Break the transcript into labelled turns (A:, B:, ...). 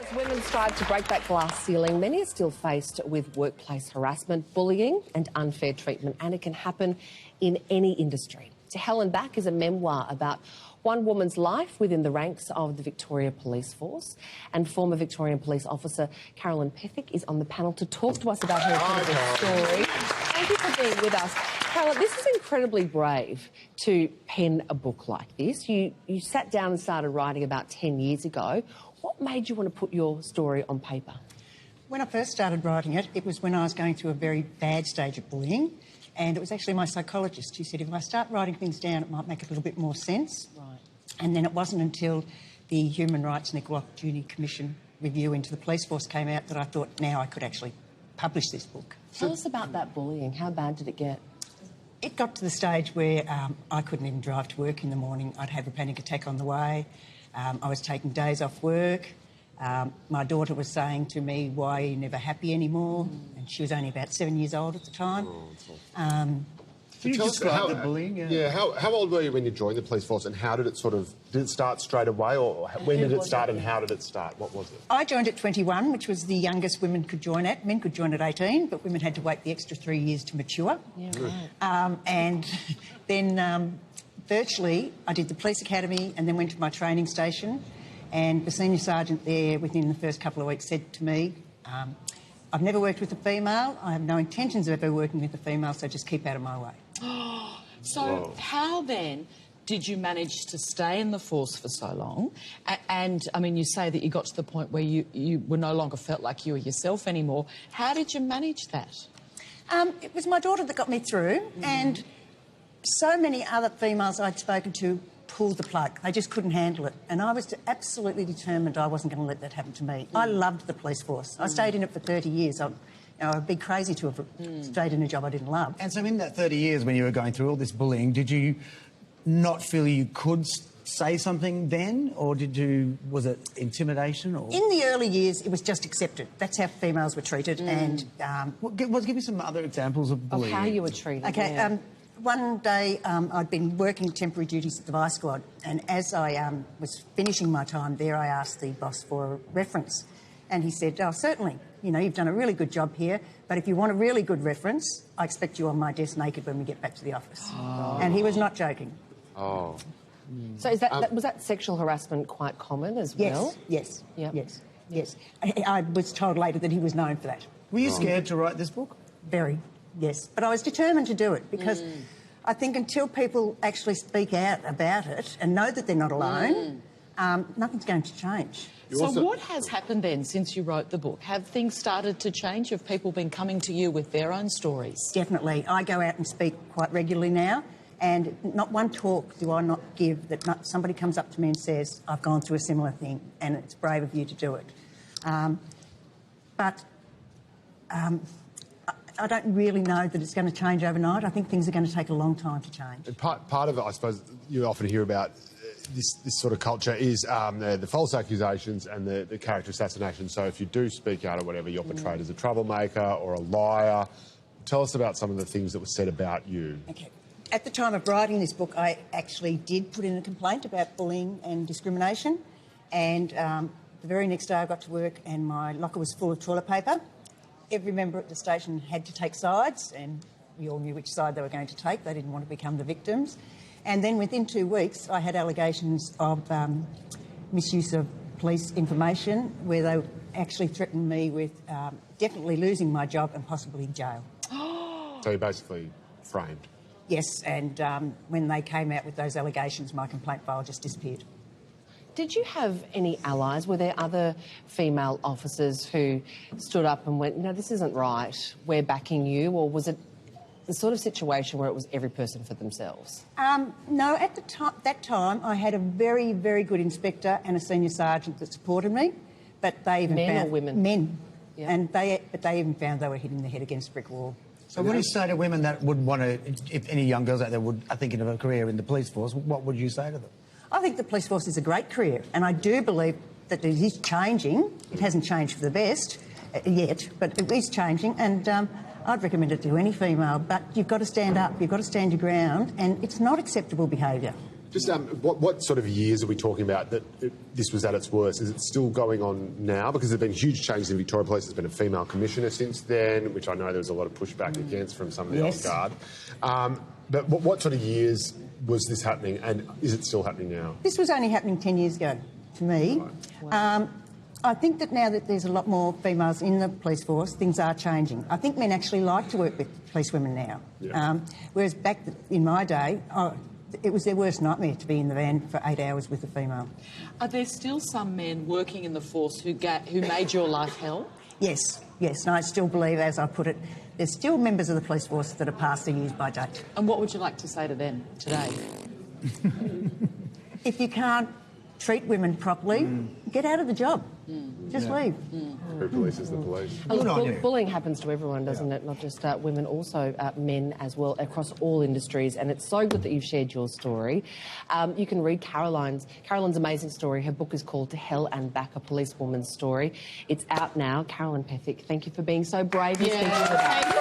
A: As women strive to break that glass ceiling, many are still faced with workplace harassment, bullying and unfair treatment, and it can happen in any industry. To Hell and Back is a memoir about one woman's life within the ranks of the Victoria Police Force, and former Victorian Police Officer Carolyn Pethick is on the panel to talk to us about her incredible story. Thank you for being with us. Carolyn, this is incredibly brave to pen a book like this. You sat down and started writing about 10 years ago. What made you want to put your story on paper?
B: When I first started writing it, it was when I was going through a very bad stage of bullying, and it was actually my psychologist who said if I start writing things down, it might make a little bit more sense.
A: Right.
B: And then it wasn't until the Human Rights and Equal Opportunity Commission review into the police force came out that I thought now I could actually publish this book.
A: Tell us about that bullying. How bad did it get?
B: It got to the stage where I couldn't even drive to work in the morning. I'd have a panic attack on the way. I was taking days off work. My daughter was saying to me, "Why are you never happy anymore?" And she was only about 7 years old at the time.
C: Can you describe the bullying?
D: How old were you when you joined the police force, and how did it did it start straight away, or when did it start and how did it start? What was it?
B: I joined at 21, which was the youngest women could join at. Men could join at 18, but women had to wait the extra 3 years to mature.
A: Yeah, right.
B: And then virtually I did the police academy and then went to my training station, and the senior sergeant there within the first couple of weeks said to me, "I've never worked with a female. I have no intentions of ever working with a female, so just keep out of my way."
E: So how then did you manage to stay in the force for so long? And, I mean, you say that you got to the point where you were no longer felt like you were yourself anymore. How did you manage that?
B: It was my daughter that got me through, and so many other females I'd spoken to pulled the plug. They just couldn't handle it. And I was absolutely determined I wasn't going to let that happen to me. I loved the police force. I stayed in it for 30 years. I'd be crazy to have stayed in a job I didn't love.
C: And so in that 30 years when you were going through all this bullying, did you not feel you could say something then, or was it intimidation? Or?
B: In the early years, it was just accepted. That's how females were treated. And
C: give me some other examples of bullying.
A: Of how you were treated.
B: Okay.
A: Yeah.
B: One day, I'd been working temporary duties at the Vice Squad, and as I was finishing my time there, I asked the boss for a reference. And he said, "Oh, certainly, you know, you've done a really good job here, but if you want a really good reference, I expect you on my desk naked when we get back to the office." Oh. And he was not joking.
D: Oh.
A: So was that sexual harassment quite common as well?
B: Yes,
A: Yep.
B: yes. I was told later that he was known for that.
C: Were you scared to write this book?
B: Very, yes. But I was determined to do it because I think until people actually speak out about it and know that they're not alone, nothing's going to change.
E: So what has happened then since you wrote the book? Have things started to change? Have people been coming to you with their own stories?
B: Definitely. I go out and speak quite regularly now, and not one talk do I not give that somebody comes up to me and says, "I've gone through a similar thing," and it's brave of you to do it. But I don't really know that it's going to change overnight. I think things are going to take a long time to change.
D: And part of it, I suppose, you often hear about this sort of culture is the false accusations and the character assassination. So if you do speak out or whatever, you're portrayed as a troublemaker or a liar. Tell us about some of the things that were said about you.
B: Okay. At the time of writing this book, I actually did put in a complaint about bullying and discrimination, and the very next day I got to work and my locker was full of toilet paper. Every member at the station had to take sides, and we all knew which side they were going to take. They didn't want to become the victims. And then within 2 weeks, I had allegations of misuse of police information, where they actually threatened me with definitely losing my job and possibly jail.
D: So you're basically framed.
B: Yes, and when they came out with those allegations, my complaint file just disappeared.
A: Did you have any allies? Were there other female officers who stood up and went, "No, this isn't right, we're backing you," or was it the sort of situation where it was every person for themselves?
B: No, at that time I had a very, very good inspector and a senior sergeant that supported me, but they even
A: Men
B: found...
A: or women?
B: Men.
A: Yeah.
B: And they even found they were hitting their head against a brick wall.
C: So what do you say to women that would want to, if any young girls out there are thinking of a career in the police force, what would you say to them?
B: I think the police force is a great career, and I do believe that it is changing. It hasn't changed for the best yet, but it is changing, and I'd recommend it to any female, but you've got to stand up, you've got to stand your ground, and it's not acceptable behaviour.
D: Just what sort of years are we talking about that this was at its worst? Is it still going on now? Because there have been huge changes in Victoria Police. There's been a female commissioner since then, which I know there was a lot of pushback against from some of the old guard. But what sort of years was this happening, and is it still happening now?
B: This was only happening 10 years ago, to me. Right. I think that now that there's a lot more females in the police force, things are changing. I think men actually like to work with policewomen now. Yeah. Whereas back in my day, it was their worst nightmare to be in the van for 8 hours with a female.
E: Are there still some men working in the force who made your life hell?
B: Yes, and I still believe, as I put it, there's still members of the police force that are past their use by date.
E: And what would you like to say to them today?
B: If you can't treat women properly, get out of the job. Just leave.
D: Who polices the police?
A: Bullying happens to everyone, doesn't it? Not just women, also men as well, across all industries. And it's so good that you've shared your story. You can read Carolyn's amazing story. Her book is called To Hell and Back, A Policewoman's Story. It's out now. Carolyn Pethick, thank you for being so brave and speaking with us.